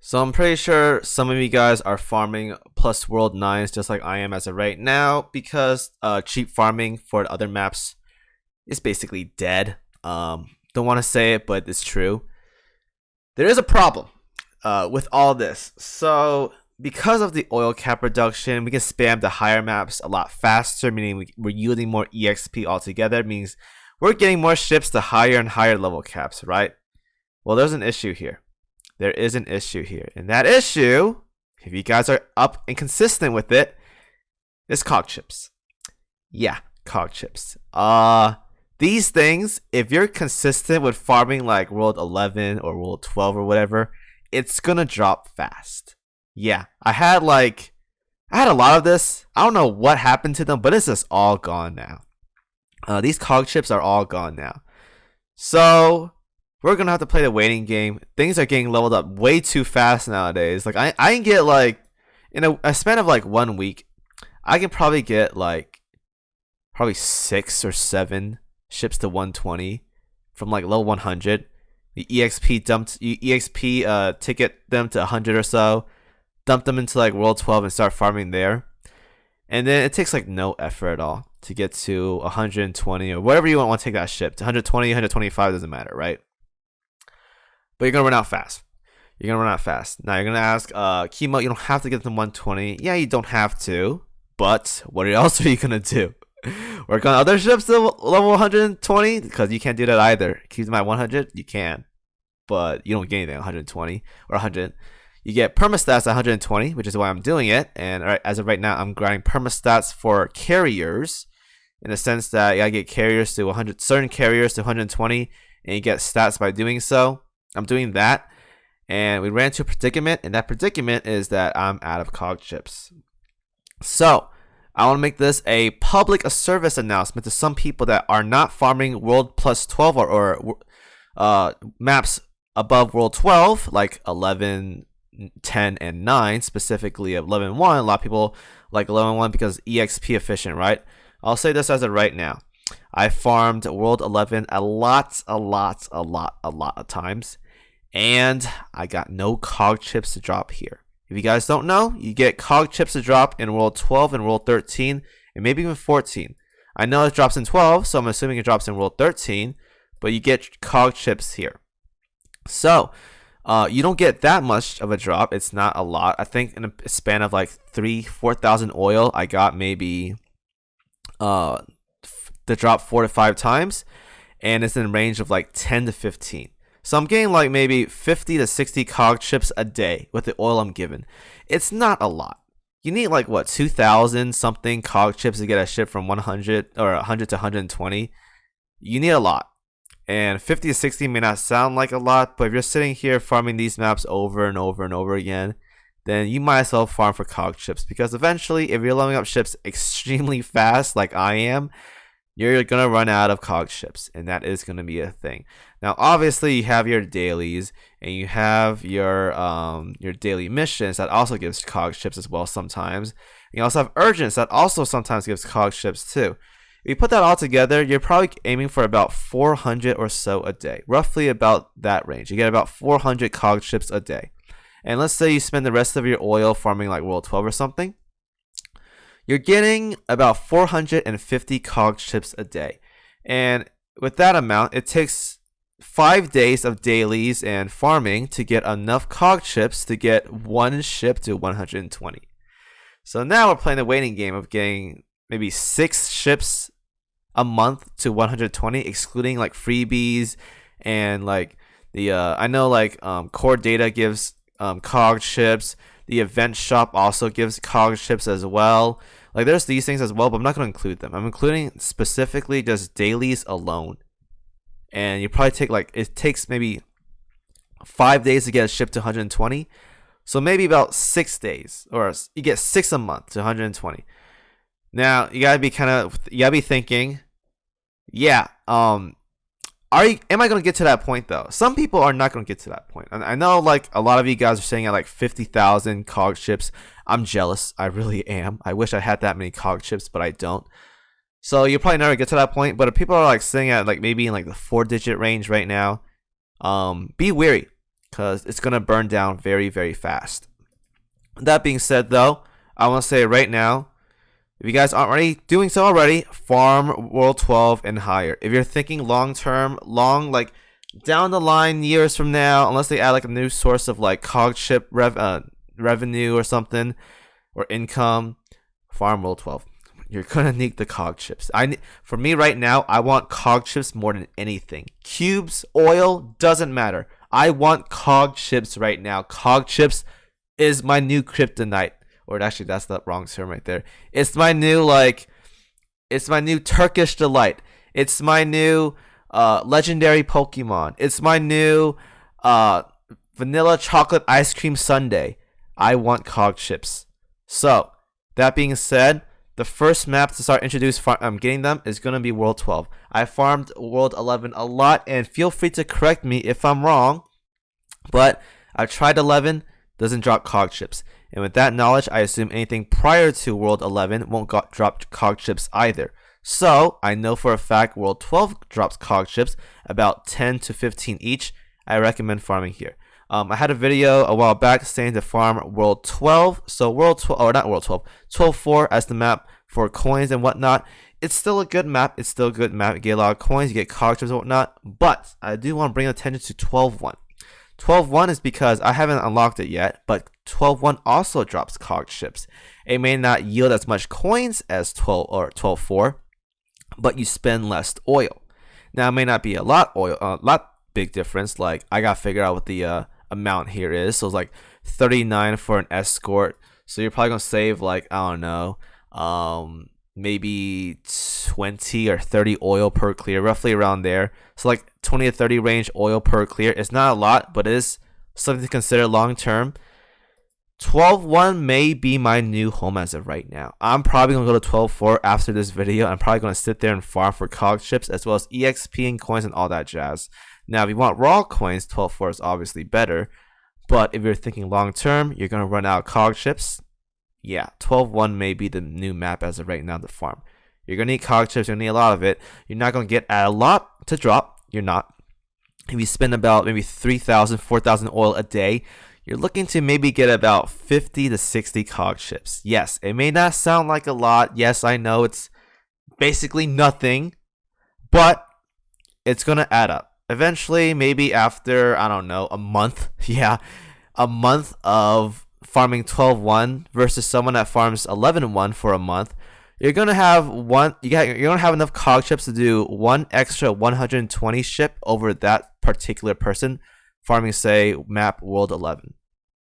So I'm pretty sure some of you guys are farming plus world 9s just like I am as of right now because cheap farming for other maps is basically dead. Don't want to say it, but it's true. There is a problem with all this. So because of the oil cap reduction, we can spam the higher maps a lot faster, meaning we're yielding more EXP altogether. It means we're getting more ships to higher and higher level caps, right? Well, there's an issue here. There is an issue here. And that issue, if you guys are up and consistent with it, is COG chips. Yeah, COG chips. These things, if you're consistent with farming like World 11 or World 12 or whatever, it's gonna drop fast. Yeah, I had a lot of this. I don't know what happened to them, but it's just all gone now. These COG chips are all gone now. So we're gonna have to play the waiting game. Things are getting leveled up way too fast nowadays. Like I can get like in a span of like 1 week, I can probably get like probably 6 or 7 ships to 120 from like level 100. The EXP ticket them to 100 or so, dump them into like World 12 and start farming there. And then it takes like no effort at all to get to 120 or whatever you want to take that ship to 120, 125 doesn't matter, right? But you're gonna run out fast. You're gonna run out fast. Now you're gonna ask, Kimo, you don't have to get them 120. Yeah, you don't have to. But what else are you gonna do? Work on other ships to level 120? Because you can't do that either. Keep them at 100, you can. But you don't get anything at 120 or 100. You get permastats at 120, which is why I'm doing it. And as of right now, I'm grinding permastats for carriers. In the sense that you gotta get carriers to 100, certain carriers to 120, and you get stats by doing so. I'm doing that, and we ran into a predicament, and that predicament is that I'm out of COG chips. So I want to make this a public service announcement to some people that are not farming World plus 12 or maps above World 12, like 11, 10, and 9, specifically 11.1. A lot of people like 11.1 because EXP efficient, right? I'll say this as of right now. I farmed World 11 a lot of times, and I got no COG chips to drop here. If you guys don't know, you get COG chips to drop in World 12 and World 13, and maybe even 14. I know it drops in 12, so I'm assuming it drops in World 13, but you get COG chips here. So, you don't get that much of a drop. It's not a lot. I think in a span of like 4,000 oil, I got maybe the drop 4 to 5 times, and it's in a range of like 10 to 15. So I'm getting like maybe 50 to 60 COG chips a day with the oil I'm given. It's not a lot. You need like what, 2,000 something COG chips to get a ship from 100 or 100 to 120. You need a lot. And 50 to 60 may not sound like a lot, but if you're sitting here farming these maps over and over and over again, then you might as well farm for COG chips, because eventually, if you're leveling up ships extremely fast like I am, you're gonna run out of COG chips, and that is gonna be a thing. Now, obviously, you have your dailies, and you have your daily missions that also gives COG chips as well sometimes. You also have urgents that also sometimes gives COG chips too. If you put that all together, you're probably aiming for about 400 or so a day, roughly about that range. You get about 400 COG chips a day. And let's say you spend the rest of your oil farming like World 12 or something, you're getting about 450 COG chips a day. And with that amount, it takes 5 days of dailies and farming to get enough COG chips to get one ship to 120. So now we're playing the waiting game of getting maybe 6 ships a month to 120, excluding like freebies and like the I know like core data gives COG chips. The event shop also gives COG chips as well. Like there's these things as well, but I'm not going to include them. I'm including specifically just dailies alone. And you probably take like, it takes maybe 5 days to get a ship to 120. So maybe about 6 days, or you get 6 a month to 120. Now you gotta be thinking, yeah, am I gonna get to that point though? Some people are not gonna get to that point. And I know like a lot of you guys are saying at like 50,000 COG chips. I'm jealous. I really am. I wish I had that many COG chips, but I don't. So you'll probably never get to that point. But if people are like sitting at like maybe in like the 4-digit range right now, be wary. because it's gonna burn down very, very fast. That being said, though, I want to say right now, if you guys aren't already doing so already, farm World 12 and higher. If you're thinking long term, like down the line years from now, unless they add like a new source of like COG chip revenue or something or income, farm World 12. You're gonna need the COG chips. For me right now, I want COG chips more than anything. Cubes, oil, doesn't matter. I want COG chips right now. COG chips is my new kryptonite. Or actually, that's the wrong term right there. It's my new it's my new Turkish delight. It's my new legendary Pokemon. It's my new vanilla chocolate ice cream sundae. I want COG chips. So that being said, the first map to start getting them is gonna be World 12. I farmed World 11 a lot, and feel free to correct me if I'm wrong. But I've tried 11, doesn't drop COG chips. And with that knowledge, I assume anything prior to World 11 won't drop COG chips either. So I know for a fact World 12 drops COG chips, about 10 to 15 each. I recommend farming here. I had a video a while back saying to farm World 12. So World 12, or not World 12, 12-4 as the map for coins and whatnot. It's still a good map. It's still a good map. You get a lot of coins, you get COG chips and whatnot. But I do want to bring attention to 12-1. 12-1 is because I haven't unlocked it yet, but 12-1 also drops COG chips. It may not yield as much coins as 12 or 12-4, but you spend less oil. Now it may not be a lot big difference. Like I gotta figure out what the amount here is. So it's like 39 for an escort. So you're probably gonna save like, I don't know, maybe 20 or 30 oil per clear, roughly around there. So like 20 to 30 range oil per clear. It's not a lot, but it is something to consider long term. 12-1 may be my new home as of right now. I'm probably gonna go to 12-4 after this video. I'm probably gonna sit there and farm for COG chips as well as EXP and coins and all that jazz. Now if you want raw coins, 12-4 is obviously better, but if you're thinking long term, you're gonna run out of COG chips. Yeah, 12-1 may be the new map as of right now to farm. You're going to need COG chips. You're going to need a lot of it. You're not going to get a lot to drop. You're not. If you spend about maybe 3,000, 4,000 oil a day, you're looking to maybe get about 50 to 60 COG chips. Yes, it may not sound like a lot. Yes, I know it's basically nothing, but it's going to add up. Eventually, maybe after, I don't know, a month. Yeah, a month of farming 12-1 versus someone that farms 11-1 for a month, you're gonna have enough COG chips to do one extra 120 ship over that particular person farming, say, map World 11.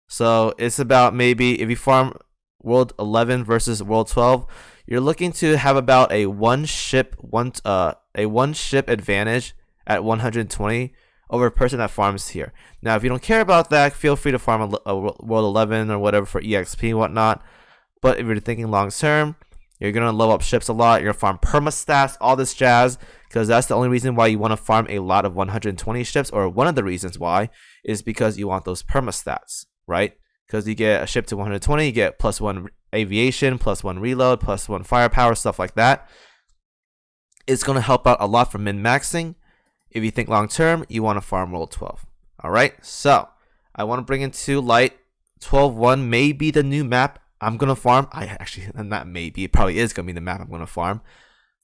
So it's about, maybe if you farm World 11 versus World 12, you're looking to have about a one ship advantage at 120 over a person that farms here. Now, if you don't care about that, feel free to farm a World 11 or whatever for EXP and whatnot. But if you're thinking long term, you're going to level up ships a lot. You're going to farm perma-stats, all this jazz, because that's the only reason why you want to farm a lot of 120 ships, or one of the reasons why is because you want those perma-stats, right? Because you get a ship to 120, you get +1 aviation, +1 reload, +1 firepower, stuff like that. It's going to help out a lot for min-maxing. If you think long term, you want to farm World 12. Alright, so I want to bring into light 12-1 may be the new map I'm going to farm. Not maybe, it probably is going to be the map I'm going to farm.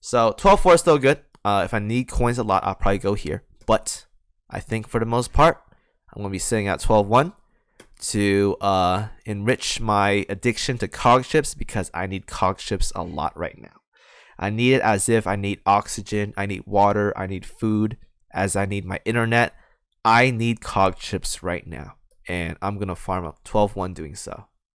So 12-4 is still good. If I need coins a lot, I'll probably go here. But I think for the most part, I'm going to be sitting at 12-1 to enrich my addiction to COG chips, because I need COG chips a lot right now. I need it as if I need oxygen, I need water, I need food, as I need my internet. I need COG chips right now, and I'm going to farm up 12-1 doing so.